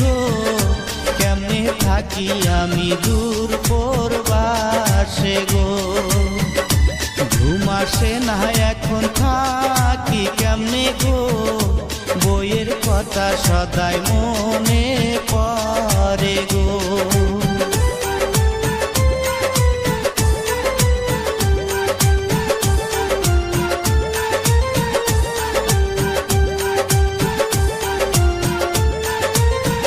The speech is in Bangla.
গো, কেমনে থাকি আমি দূর পরবাসে গো। ঘুম আসে না এখন থাকি কেমনে গো, বইয়ের কথা সদাই মনে